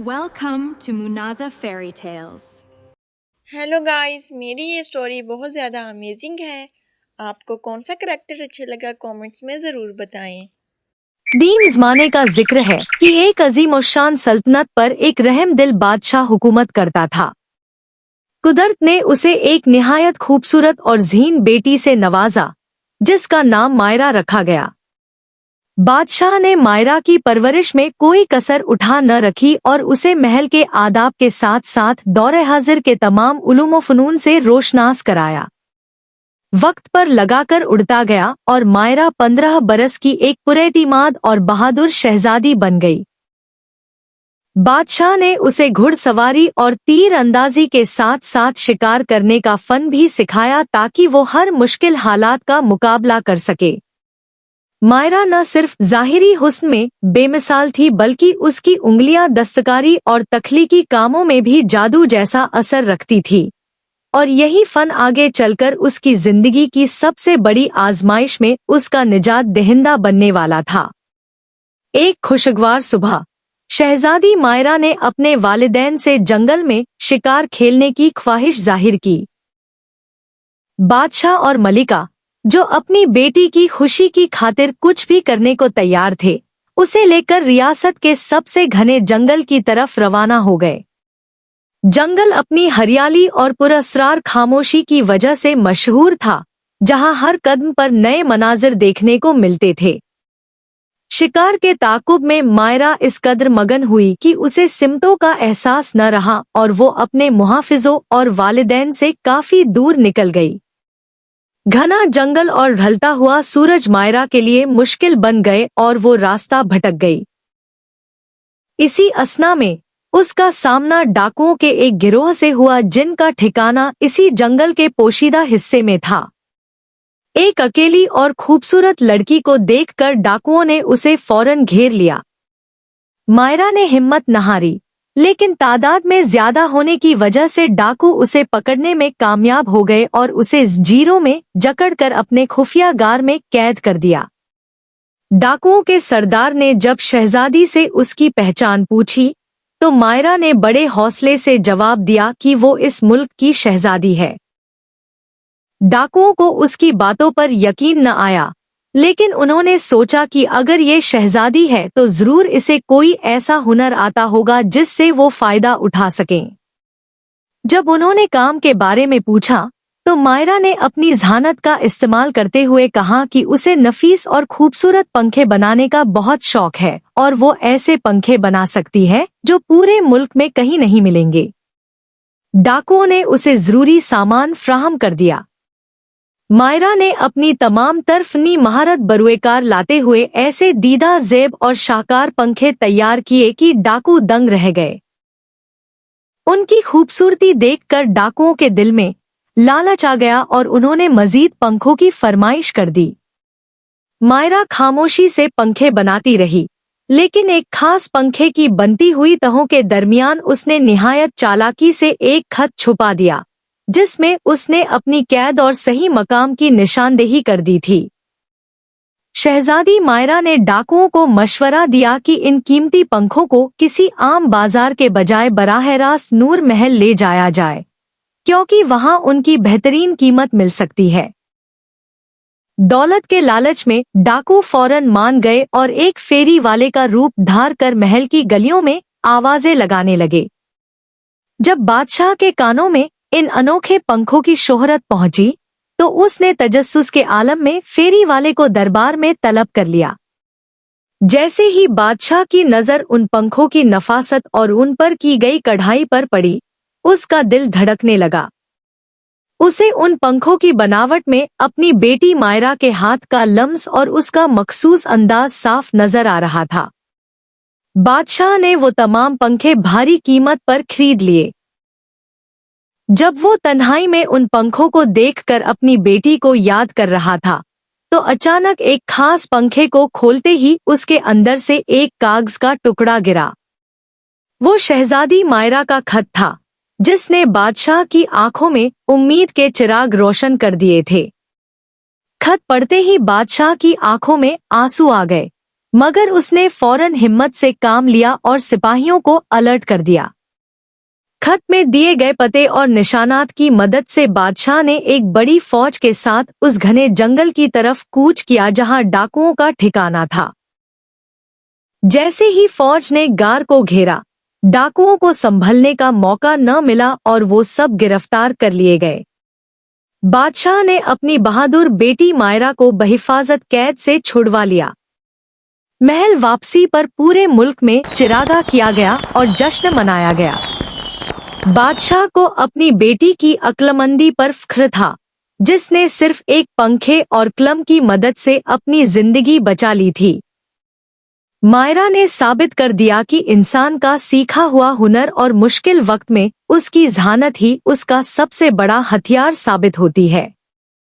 Welcome to Munaza Fairy Tales. Hello guys, मेरी ये story बहुत ज़्यादा अमेजिंग है। आपको कौन सा करैक्टर अच्छा लगा कमेंट्स में ज़रूर बताएं। कदीम ज़माने का जिक्र है कि एक अजीम और शान सल्तनत पर एक रहम दिल बादशाह हुकूमत करता था। कुदरत ने उसे एक निहायत खूबसूरत और ज़हीन बेटी से नवाजा, जिसका नाम मायरा रखा गया। बादशाह ने मायरा की परवरिश में कोई कसर उठा न रखी और उसे महल के आदाब के साथ साथ दौरे हाजिर के तमाम उलूम व फ़नून से रोशनास कराया। वक्त पर लगाकर उड़ता गया और मायरा 15 बरस की एक पुरएतिमाद और बहादुर शहजादी बन गई। बादशाह ने उसे घुड़सवारी और तीर अंदाजी के साथ साथ शिकार करने का फन भी सिखाया ताकि वो हर मुश्किल हालात का मुकाबला कर सके। मायरा न सिर्फ ज़ाहिरी हुस्न में बेमिसाल थी बल्कि उसकी उंगलियां दस्तकारी और तख्लीकी कामों में भी जादू जैसा असर रखती थी, और यही फन आगे चलकर उसकी जिंदगी की सबसे बड़ी आजमाइश में उसका निजात दहिंदा बनने वाला था। एक खुशगवार सुबह शहजादी मायरा ने अपने वालिदैन से जंगल में शिकार खेलने की ख्वाहिश जाहिर की। बादशाह और मलिका, जो अपनी बेटी की खुशी की खातिर कुछ भी करने को तैयार थे, उसे लेकर रियासत के सबसे घने जंगल की तरफ रवाना हो गए। जंगल अपनी हरियाली और पुरअसरार खामोशी की वजह से मशहूर था, जहां हर कदम पर नए मनाजिर देखने को मिलते थे। शिकार के ताकुब में मायरा इस कदर मगन हुई कि उसे सिमटों का एहसास न रहा और वो अपने मुहाफिजों और वालिदैन से काफी दूर निकल गई। घना जंगल और ढलता हुआ सूरज मायरा के लिए मुश्किल बन गए और वो रास्ता भटक गई। इसी असना में उसका सामना डाकुओं के एक गिरोह से हुआ जिनका ठिकाना इसी जंगल के पोशीदा हिस्से में था। एक अकेली और खूबसूरत लड़की को देखकर डाकुओं ने उसे फौरन घेर लिया। मायरा ने हिम्मत न हारी, लेकिन तादाद में ज्यादा होने की वजह से डाकू उसे पकड़ने में कामयाब हो गए और उसे जंजीरों में जकड़कर अपने खुफिया गार में कैद कर दिया। डाकुओं के सरदार ने जब शहजादी से उसकी पहचान पूछी तो मायरा ने बड़े हौसले से जवाब दिया कि वो इस मुल्क की शहजादी है। डाकुओं को उसकी बातों पर यकीन न आया, लेकिन उन्होंने सोचा कि अगर ये शहजादी है तो जरूर इसे कोई ऐसा हुनर आता होगा जिससे वो फायदा उठा सकें। जब उन्होंने काम के बारे में पूछा तो मायरा ने अपनी ज़हानत का इस्तेमाल करते हुए कहा कि उसे नफीस और खूबसूरत पंखे बनाने का बहुत शौक है और वो ऐसे पंखे बना सकती है जो पूरे मुल्क में कहीं नहीं मिलेंगे। डाकुओं ने उसे जरूरी सामान फ्राहम कर दिया। मायरा ने अपनी तमाम तरफनी महारत बरूएकार लाते हुए ऐसे दीदा जेब और शाहकार पंखे तैयार किए कि डाकू दंग रह गए। उनकी खूबसूरती देखकर डाकुओं के दिल में लालच आ गया और उन्होंने मजीद पंखों की फरमाइश कर दी। मायरा खामोशी से पंखे बनाती रही, लेकिन एक खास पंखे की बनती हुई तहों के दरमियान उसने निहायत चालाकी से एक खत छुपा दिया, जिसमें उसने अपनी कैद और सही मकाम की निशानदेही कर दी थी। शहजादी मायरा ने डाकुओं को मशवरा दिया कि इन कीमती पंखों को किसी आम बाजार के बजाय बराह रास्त नूर महल ले जाया जाए, क्योंकि वहां उनकी बेहतरीन कीमत मिल सकती है। दौलत के लालच में डाकू फौरन मान गए और एक फेरी वाले का रूप धार कर महल की गलियों में आवाजें लगाने लगे। जब बादशाह के कानों में इन अनोखे पंखों की शोहरत पहुंची तो उसने तजस्सुस के आलम में फेरी वाले को दरबार में तलब कर लिया। जैसे ही बादशाह की नजर उन पंखों की नफासत और उन पर की गई कढ़ाई पर पड़ी, उसका दिल धड़कने लगा। उसे उन पंखों की बनावट में अपनी बेटी मायरा के हाथ का लम्स और उसका मखसूस अंदाज साफ नजर आ रहा था। बादशाह ने वो तमाम पंखे भारी कीमत पर खरीद लिए। जब वो तन्हाई में उन पंखों को देखकर अपनी बेटी को याद कर रहा था तो अचानक एक खास पंखे को खोलते ही उसके अंदर से एक कागज का टुकड़ा गिरा। वो शहजादी मायरा का खत था, जिसने बादशाह की आंखों में उम्मीद के चिराग रोशन कर दिए थे। खत पढ़ते ही बादशाह की आंखों में आंसू आ गए। मगर उसने फौरन हिम्मत से काम लिया और सिपाहियों को अलर्ट कर दिया। खत में दिए गए पते और निशानात की मदद से बादशाह ने एक बड़ी फौज के साथ उस घने जंगल की तरफ कूच किया जहां डाकुओं का ठिकाना था। जैसे ही फौज ने गार को घेरा, डाकुओं को संभलने का मौका न मिला और वो सब गिरफ्तार कर लिए गए। बादशाह ने अपनी बहादुर बेटी मायरा को बहिफाजत कैद से छुड़वा लिया। महल वापसी पर पूरे मुल्क में चिरागा किया गया और जश्न मनाया गया। बादशाह को अपनी बेटी की अक्लमंदी पर फख्र था, जिसने सिर्फ एक पंखे और कलम की मदद से अपनी जिंदगी बचा ली थी। मायरा ने साबित कर दिया कि इंसान का सीखा हुआ हुनर और मुश्किल वक्त में उसकी ज़हानत ही उसका सबसे बड़ा हथियार साबित होती है।